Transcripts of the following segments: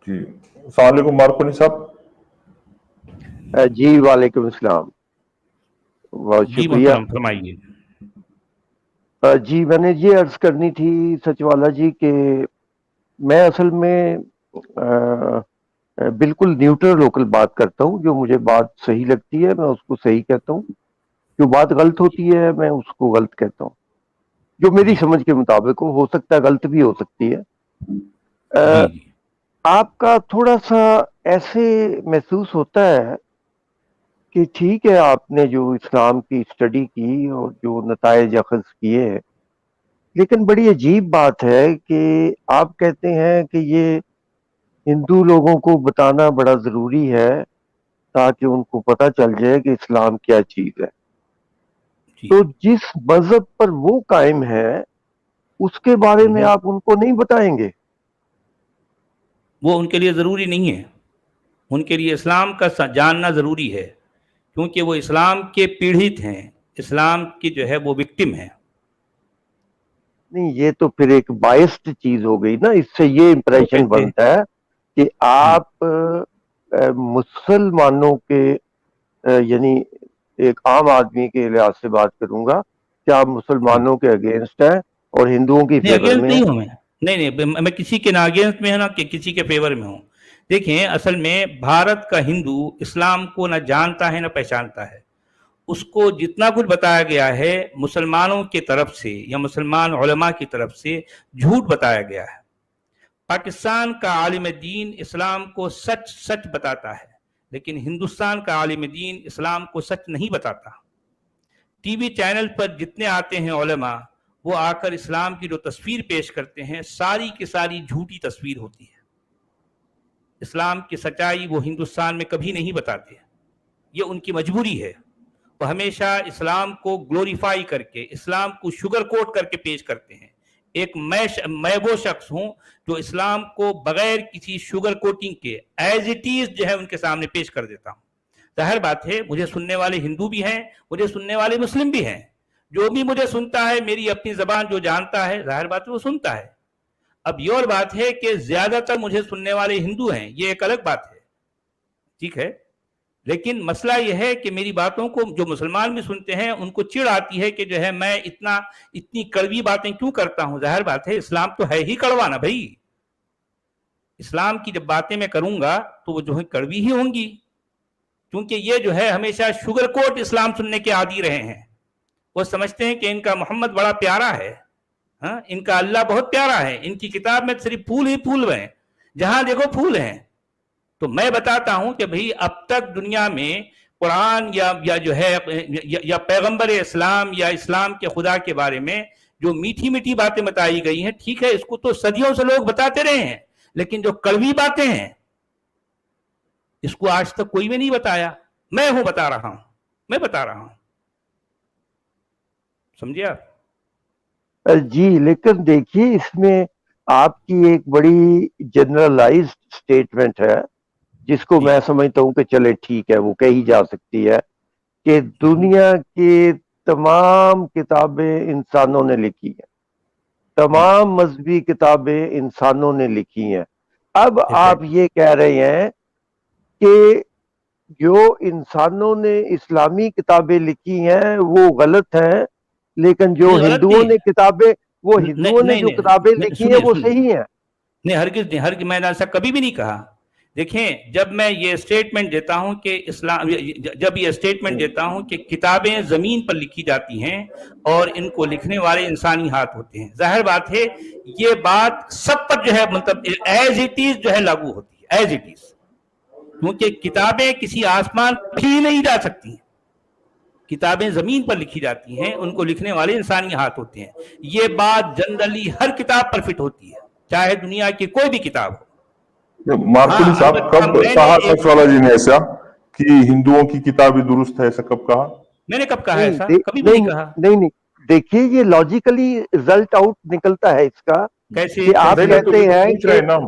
جی السلام علیکم مارکونی صاحب. جی وعلیکم السلام. بہت جی شکریہ. محترم فرمائیے. جی میں نے یہ عرض کرنی تھی سچوالا جی کہ میں اصل میں بالکل نیوٹرل لوکل بات کرتا ہوں. جو مجھے بات صحیح لگتی ہے میں اس کو صحیح کہتا ہوں، جو بات غلط ہوتی ہے میں اس کو غلط کہتا ہوں، جو میری سمجھ کے مطابق ہو سکتا ہے غلط بھی ہو سکتی ہے. جی جی آپ کا تھوڑا سا ایسے محسوس ہوتا ہے کہ ٹھیک ہے آپ نے جو اسلام کی اسٹڈی کی اور جو نتائج اخذ کیے، لیکن بڑی عجیب بات ہے کہ آپ کہتے ہیں کہ یہ ہندو لوگوں کو بتانا بڑا ضروری ہے تاکہ ان کو پتہ چل جائے کہ اسلام کیا چیز ہے. جی تو جس مذہب پر وہ قائم ہے اس کے بارے میں آپ ان کو نہیں بتائیں گے؟ وہ ان کے لیے ضروری نہیں ہے. ان کے لیے اسلام کا جاننا ضروری ہے کیونکہ وہ اسلام کے پیڑھت ہیں، اسلام کی جو ہے وہ وکٹم ہیں. نہیں، یہ تو پھر ایک بائسڈ چیز ہو گئی نا. اس سے یہ وہ امپریشن کیسے؟ بنتا ہے کہ آپ مسلمانوں کے یعنی ایک عام آدمی کے لحاظ سے بات کروں گا کہ آپ مسلمانوں کے اگینسٹ ہیں اور ہندوؤں کی نہیں فیور اگینسٹ میں ہیں. نہیں ہوں نہیں میں کسی کے نہ اگینسٹ میں ہے نہ کہ کسی کے فیور میں ہوں. دیکھیں اصل میں بھارت کا ہندو اسلام کو نہ جانتا ہے نہ پہچانتا ہے. اس کو جتنا کچھ بتایا گیا ہے مسلمانوں کی طرف سے یا مسلمان علماء کی طرف سے جھوٹ بتایا گیا ہے. پاکستان کا عالم دین اسلام کو سچ سچ بتاتا ہے لیکن ہندوستان کا عالم دین اسلام کو سچ نہیں بتاتا. ٹی وی چینل پر جتنے آتے ہیں علماء وہ آ کر اسلام کی جو تصویر پیش کرتے ہیں ساری کی ساری جھوٹی تصویر ہوتی ہے. اسلام کی سچائی وہ ہندوستان میں کبھی نہیں بتاتے. یہ ان کی مجبوری ہے. وہ ہمیشہ اسلام کو گلوریفائی کر کے اسلام کو شوگر کوٹ کر کے پیش کرتے ہیں. ایک میں وہ شخص ہوں جو اسلام کو بغیر کسی شوگر کوٹنگ کے ایز اٹ از جو ہے ان کے سامنے پیش کر دیتا ہوں. ظاہر بات ہے مجھے سننے والے ہندو بھی ہیں، مجھے سننے والے مسلم بھی ہیں. جو بھی مجھے سنتا ہے میری اپنی زبان جو جانتا ہے ظاہر بات ہے وہ سنتا ہے. اب یہ اور بات ہے کہ زیادہ تر مجھے سننے والے ہندو ہیں، یہ ایک الگ بات ہے، ٹھیک ہے. لیکن مسئلہ یہ ہے کہ میری باتوں کو جو مسلمان بھی سنتے ہیں ان کو چڑ آتی ہے کہ جو ہے میں اتنی کڑوی باتیں کیوں کرتا ہوں. ظاہر بات ہے اسلام تو ہے ہی کڑوا نا بھائی. اسلام کی جب باتیں میں کروں گا تو وہ جو ہے کڑوی ہی ہوں گی کیونکہ یہ جو ہے ہمیشہ شوگر کوٹ اسلام سننے کے عادی رہے ہیں. وہ سمجھتے ہیں کہ ان کا محمد بڑا پیارا ہے، ان کا اللہ بہت پیارا ہے، ان کی کتاب میں صرف پھول ہی پھول ہیں، جہاں دیکھو پھول ہیں. تو میں بتاتا ہوں کہ بھئی اب تک دنیا میں قرآن یا جو ہے یا پیغمبر اسلام یا اسلام کے خدا کے بارے میں جو میٹھی میٹھی باتیں بتائی گئی ہیں، ٹھیک ہے اس کو تو صدیوں سے لوگ بتاتے رہے ہیں، لیکن جو کڑوی باتیں ہیں اس کو آج تک کوئی بھی نہیں بتایا. میں بتا رہا ہوں، میں بتا رہا ہوں. سمجھے آپ؟ جی لیکن دیکھیے اس میں آپ کی ایک بڑی جنرلائزڈ سٹیٹمنٹ ہے جس کو جی میں سمجھتا ہوں کہ چلے ٹھیک ہے وہ کہی جا سکتی ہے کہ دنیا کی تمام کتابیں انسانوں نے لکھی ہیں، تمام مذہبی کتابیں انسانوں نے لکھی ہیں. اب آپ ایگزیکٹلی. یہ کہہ رہے ہیں کہ جو انسانوں نے اسلامی کتابیں لکھی ہیں وہ غلط ہیں، لیکن جو نہیں غلط ہندوؤں نہیں نے ہے. کتابیں وہ ہندوؤں نے نہیں جو کتابیں نہیں لکھی ہیں سنیے وہ سنیے صحیح ہیں. نہیں ہرگز میں نے ایسا کبھی بھی نہیں کہا. دیکھیں جب میں یہ اسٹیٹمنٹ دیتا ہوں کہ جب یہ اسٹیٹمنٹ دیتا ہوں کہ کتابیں زمین پر لکھی جاتی ہیں اور ان کو لکھنے والے انسانی ہاتھ ہوتے ہیں، ظاہر بات ہے یہ بات سب پر جو ہے مطلب ایز اٹ از جو ہے لاگو ہوتی ہے، ایز اٹ از. کیونکہ کتابیں کسی آسمان پر ہی نہیں جا سکتی ہیں، کتابیں زمین پر لکھی جاتی ہیں، ان کو لکھنے والے انسانی ہاتھ ہوتے ہیں. یہ بات جنرلی ہر کتاب پر فٹ ہوتی ہے چاہے دنیا کی کوئی بھی کتاب ہو. مارکونی صاحب کب کہا سچوالا جی نے ایسا کہ ہندوؤں کی کتابیں درست ہے، ایسا کب کہا؟ میں نے کب کہا نہیں ایسا؟ کبھی بھی نہیں کہا. نہیں دیکھیے یہ لاجیکلی رزلٹ آؤٹ نکلتا ہے اس کا کیسے کہ آپ نہیں تو کہتے ہیں پوچھ رہے کہ ہیں نا ہم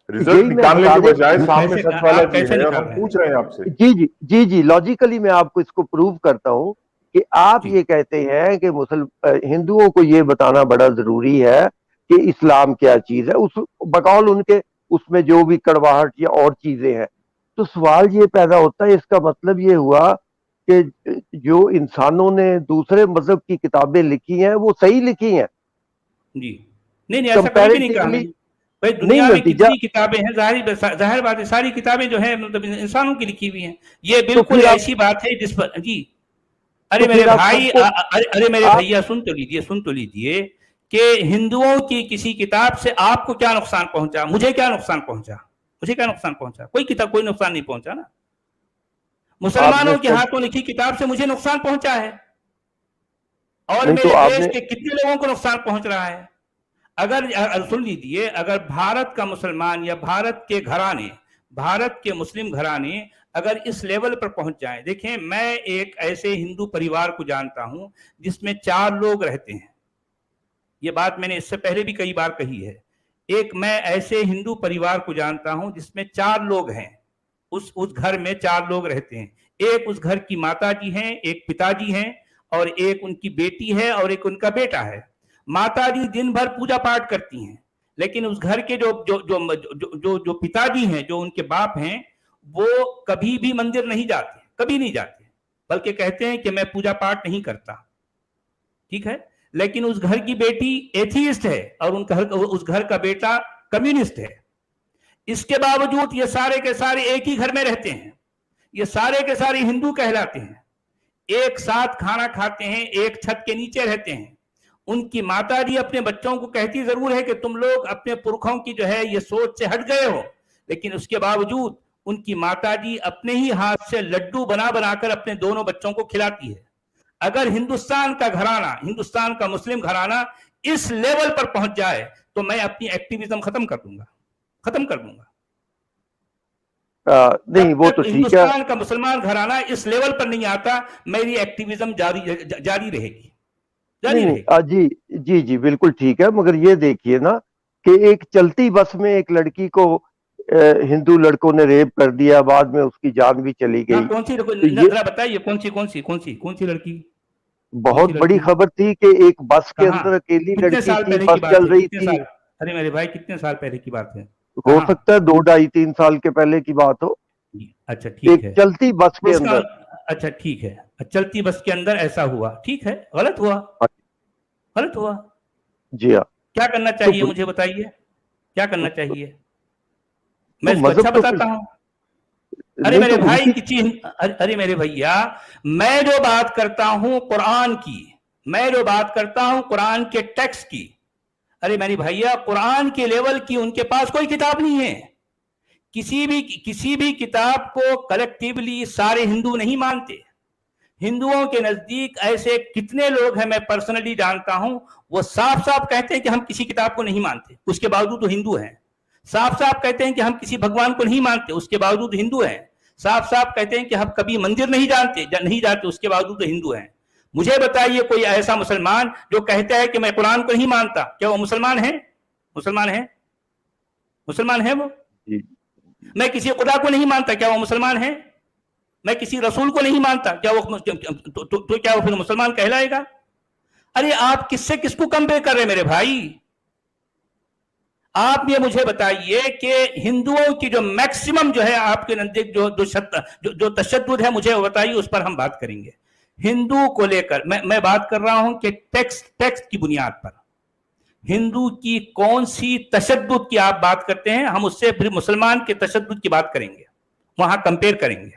رزلٹ یہی میں نکالنے کے بجائے سامنے کیسے سچوالا آپ جی کیسے ہے اور نکال ہم رہے ہیں؟ پوچھ رہے ہیں آپ سے. جی لاجیکلی میں آپ کو اس کو پروو کرتا ہوں کہ آپ جی یہ کہتے ہیں کہ ہندوؤں کو یہ بتانا بڑا ضروری ہے کہ اسلام کیا چیز ہے. اس بقول ان کے उसमें जो भी कड़वाहट या और चीजें हैं। तो सवाल ये पैदा होता है, इसका मतलब ये हुआ कि जो इंसानों ने दूसरे मजहब की किताबें लिखी हैं वो सही लिखी हैं जी। नहीं नहीं, ऐसा कभी भी नहीं कहा कंपैरेटिवली। मैंने। भाई नहीं, दुनिया में नतीजा कितनी किताबें हैं, जाहिर बात है सारी किताबें जो है मतलब इंसानों की लिखी हुई हैं। ये तो बिल्कुल फिर आप ऐसी बात है जिस पर जी। तो अरे मेरे फिर आप भाई सबको अरे मेरे आप भैया सुन तो लीजिए कि हिंदुओं की किसी किताब से आपको क्या नुकसान पहुंचा, मुझे क्या नुकसान पहुंचा, मुझे क्या नुकसान पहुंचा? कोई किताब कोई नुकसान नहीं पहुंचा ना। आपने मुसलमानों के स्टडी हाथों लिखी किताब से मुझे नुकसान पहुंचा है और नहीं तो मेरे देश आपने के कितने लोगों को नुकसान पहुंच रहा है। सुन लीजिए, अगर भारत का मुसलमान या भारत के घराने, भारत के मुस्लिम घराने अगर इस लेवल पर पहुंच जाएं, देखें मैं एक ऐसे हिंदू परिवार को जानता हूं जिसमें 4 लोग रहते हैं। ये बात मैंने इससे पहले भी कई बार कही है। एक मैं ऐसे हिंदू परिवार को जानता हूं जिसमें 4 लोग हैं, उस घर में 4 लोग रहते हैं। एक उस घर की माता जी हैं, एक पिताजी हैं और एक उनकी बेटी है और एक उनका बेटा है। माता जी दिन भर पूजा पाठ करती हैं, लेकिन उस घर के जो जो जो जो जो, जो पिताजी हैं, जो उनके बाप हैं, वो कभी भी मंदिर नहीं जाते, कभी नहीं जाते, बल्कि कहते हैं कि मैं पूजा पाठ नहीं करता। ठीक है, लेकिन उस घर की बेटी एथीइस्ट है और उस घर का बेटा कम्युनिस्ट है। इसके बावजूद ये सारे के सारे एक ही घर में रहते हैं, ये सारे के सारे हिंदू कहलाते हैं, एक साथ खाना खाते हैं, एक छत के नीचे रहते हैं। उनकी माता जी अपने बच्चों को कहती जरूर है कि तुम लोग अपने पुरखों की जो है ये सोच से हट गए हो, लेकिन उसके बावजूद उनकी माता जी अपने ही हाथ से लड्डू बना बनाकर अपने दोनों बच्चों को खिलाती है। अगर हिंदुस्तान का घराना, हिंदुस्तान का मुस्लिम घराना इस लेवल पर पहुंच जाए तो मैं अपनी एक्टिविज्म खत्म कर दूंगा। नहीं वो तो ठीक है। हिंदुस्तान का मुसलमान घराना इस लेवल पर नहीं आता, मेरी एक्टिविज्म जारी रहेगी। नहीं जी जी जी बिल्कुल ठीक है, मगर ये देखिए ना कि एक चलती बस में एक लड़की को हिंदू लड़कों ने रेप कर दिया, बाद में उसकी जान भी चली गई। कौन सी तो ये बताइए, कौन सी लड़की? बहुत बड़ी खबर थी कि एक बस के अंदर अकेली लड़की थी, बस चल रही थी। अरे मेरे भाई कितने साल पहले की बात है? हो सकता है 2, 2.5, 3 साल के पहले की बात हो। अच्छा ठीक है, चलती बस के अंदर। अच्छा ठीक है, चलती बस के अंदर ऐसा हुआ, ठीक है, गलत हुआ जी हाँ। क्या करना चाहिए मुझे बताइए, क्या करना चाहिए? मैं इसको अच्छा बताता हूं। अरे मेरे भाई अरे मेरे भैया, मैं जो बात करता हूं कुरान की, मैं जो बात करता हूं कुरान के टेक्स्ट की। अरे मेरे भैया, कुरान के लेवल की उनके पास कोई किताब नहीं है। किसी भी किताब को कलेक्टिवली सारे हिंदू नहीं मानते। हिंदुओं के नजदीक ऐसे कितने लोग हैं, मैं पर्सनली जानता हूं, वो साफ साफ कहते हैं कि हम किसी किताब को नहीं मानते, उसके बावजूद तो हिंदू हैं। साफ साफ कहते हैं कि हम किसी भगवान को नहीं मानते, उसके बावजूद हिंदू हैं। साफ साफ कहते हैं कि हम कभी मंदिर नहीं जाते, उसके बावजूद तो हिंदू हैं। मुझे बताइए कोई ऐसा मुसलमान जो कहता है कि मैं कुरान को नहीं मानता, क्या वो मुसलमान है? मुसलमान है वो? मैं किसी खुदा को नहीं मानता, क्या वो मुसलमान है? मैं किसी रसूल को नहीं मानता, क्या वो तो क्या वो फिर मुसलमान कहलाएगा? अरे आप किसको कंपेयर कर रहे हैं मेरे भाई? आप ये मुझे बताइए कि हिंदुओं की जो मैक्सिमम जो है आपके नजदीक जो तशद्दुद है, मुझे बताइए, उस पर हम बात करेंगे। हिंदू को लेकर मैं बात कर रहा हूं कि टेक्स्ट की बुनियाद पर हिंदू की कौन सी तशद्दुद की आप बात करते हैं, हम उससे फिर मुसलमान के तशद्दुद की बात करेंगे, वहां कंपेयर करेंगे।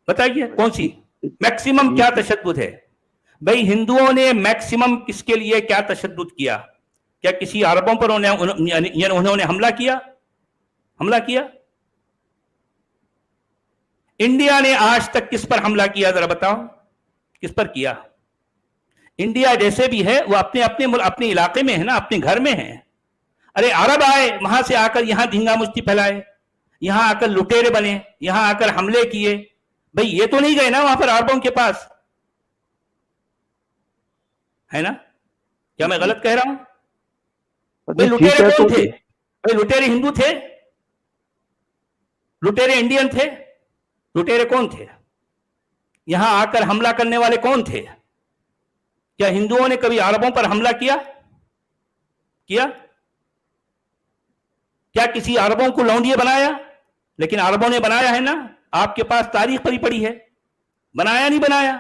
बताइए कौन सी मैक्सिमम क्या तशद्दुद है? भाई हिंदुओं ने मैक्सिमम किसके लिए क्या तशद्दुद किया? क्या किसी अरबों पर उन्होंने हमला किया? इंडिया ने आज तक किस पर हमला किया, जरा बताओ, किस पर किया? इंडिया जैसे भी है वो अपने इलाके में है ना, अपने घर में है। अरे अरब आए, वहां से आकर यहां धींगा मुश्ती फैलाए, यहां आकर लुटेरे बने, यहां आकर हमले किए। भाई ये तो नहीं गए ना वहां पर अरबों के पास, है ना? क्या मैं गलत कह रहा हूं? भाई लुटेरे कौन थे? भाई लुटेरे हिंदू थे? लुटेरे इंडियन थे? लुटेरे कौन थे? यहां आकर हमला करने वाले कौन थे? क्या हिंदुओं ने कभी अरबों पर हमला किया? क्या किसी अरबों को लौंडिया बनाया? लेकिन अरबों ने बनाया है ना, आपके पास तारीख पड़ी पड़ी है, बनाया नहीं बनाया?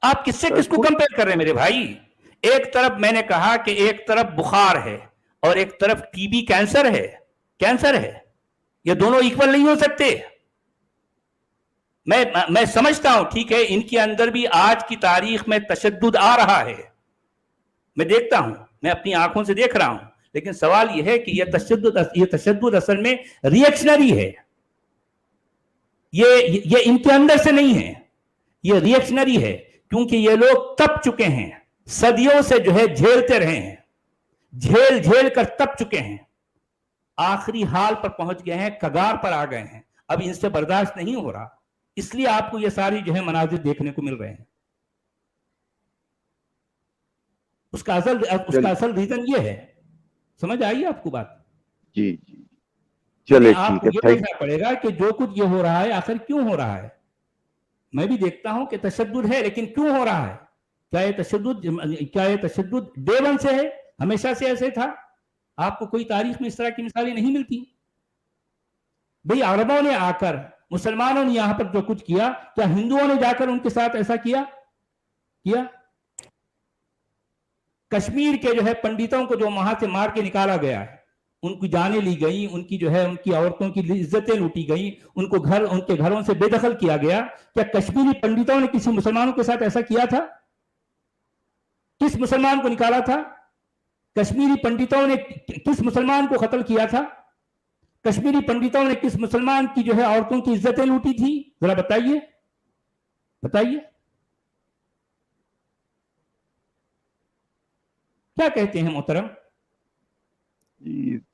आप किससे किसको कंपेयर कर रहे हैं मेरे भाई? एक तरफ मैंने कहा कि एक तरफ बुखार है और एक तरफ टीबी कैंसर है, ये दोनों इक्वल नहीं हो सकते। मैं समझता हूं, ठीक है, इनके अंदर भी आज की तारीख में तशद्दुद आ रहा है, मैं देखता हूं, मैं अपनी आंखों से देख रहा हूं, लेकिन सवाल यह है कि यह तशद्दुद असल में रिएक्शनरी है, ये इनके अंदर से नहीं है, ये रिएक्शनरी है, क्योंकि ये लोग तप चुके हैं, सदियों से जो है झेलते रहे हैं, झेल कर तप चुके हैं, आखिरी हाल पर पहुंच गए हैं, कगार पर आ गए हैं, अब इनसे बर्दाश्त नहीं हो रहा, इसलिए आपको ये सारी जो है मनाजिर देखने को मिल रहे हैं। उसका असल रीजन ये है, समझ आई आपको बात? जी जी, चले आपको ठीक ये है। देखना पड़ेगा कि जो कुछ ये हो रहा है आखिर क्यों हो रहा है। मैं भी देखता हूं कि तशद्दुद है, लेकिन क्यों हो रहा है? क्या ये तशद्दुद डे वन से है, हमेशा से ऐसे था? आपको कोई तारीख में इस तरह की मिसालें नहीं मिलती। भाई अरबों ने आकर मुसलमानों ने यहां पर जो कुछ किया, क्या हिंदुओं ने जाकर उनके साथ ऐसा किया? कश्मीर के जो है पंडितों को जो वहां से मार के निकाला गया है, उनकी जानें ली गई, उनकी जो है उनकी औरतों की इज्जतें लूटी गई, उनके घरों से बेदखल किया गया। क्या कश्मीरी पंडितों ने किसी मुसलमानों के साथ ऐसा किया था? किस मुसलमान को निकाला था? कश्मीरी पंडितों ने किस मुसलमान को कत्ल किया था? कश्मीरी पंडितों ने किस मुसलमान की जो है औरतों की इज्जतें लूटी थी? जरा बताइए। क्या कहते हैं मोहतरम?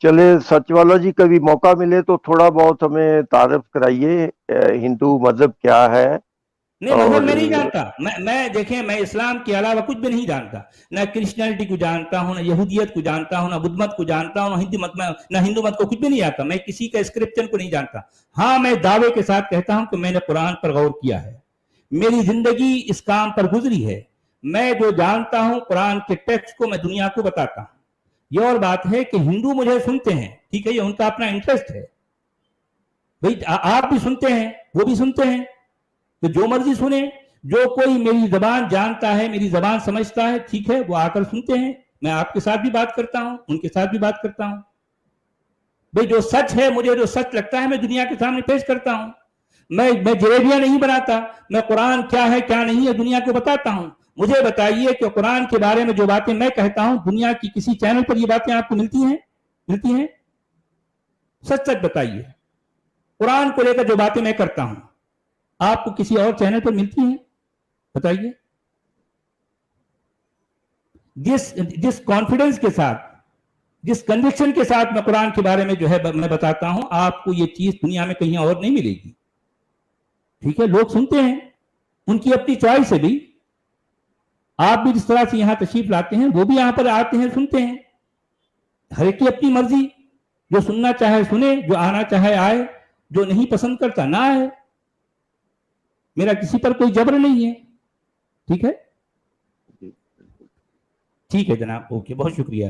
चले सच वाला जी, कभी मौका मिले तो थोड़ा बहुत हमें तारफ कराइए, हिंदू मजहब क्या है। नहीं, मजहब मैं नहीं जानता, मैं देखें, मैं इस्लाम के अलावा कुछ भी नहीं जानता, ना क्रिश्चियनिटी को जानता हूं, ना यहूदियत को जानता हूं, ना बुद्ध मत को जानता हूं, ना हिंदू मत को कुछ भी नहीं आता, मैं किसी का स्क्रिप्चर को नहीं जानता। हाँ, मैं दावे के साथ कहता हूं कि मैंने कुरान पर गौर किया है, मेरी जिंदगी इस काम पर गुजरी है, मैं जो जानता हूं कुरान के टेक्स्ट को मैं दुनिया को बताता हूं। ये और बात है कि हिंदू मुझे सुनते हैं, ठीक है, ये उनका अपना इंटरेस्ट है, भाई आप भी सुनते हैं, वो भी सुनते हैं, तो जो मर्जी सुने, जो कोई मेरी जबान जानता है, मेरी जबान समझता है, ठीक है, वो आकर सुनते हैं। मैं आपके साथ भी बात करता हूं, उनके साथ भी बात करता हूं। भाई जो सच है, मुझे जो सच लगता है, मैं दुनिया के सामने पेश करता हूं। मैं जलेबियां नहीं बनाता, मैं कुरान क्या है क्या नहीं है दुनिया को बताता हूं। मुझे बताइए कि कुरान के बारे में जो बातें मैं कहता हूं, दुनिया की किसी चैनल पर ये बातें आपको मिलती हैं? सच बताइए, कुरान को लेकर जो बातें मैं करता हूं आपको किसी और चैनल पर मिलती हैं? बताइए। जिस कॉन्फिडेंस के साथ, जिस कन्विक्शन के साथ मैं कुरान के बारे में जो है मैं बताता हूं, आपको ये चीज दुनिया में कहीं और नहीं मिलेगी। ठीक है, लोग सुनते हैं, उनकी अपनी चॉइस है भी। आप भी जिस तरह से यहां तशरीफ लाते हैं, वो भी यहां पर आते हैं, सुनते हैं, हर एक की अपनी मर्जी, जो सुनना चाहे सुने, जो आना चाहे आए, जो नहीं पसंद करता ना आए, मेरा किसी पर कोई जबर नहीं है। ठीक है जनाब, ओके, बहुत शुक्रिया।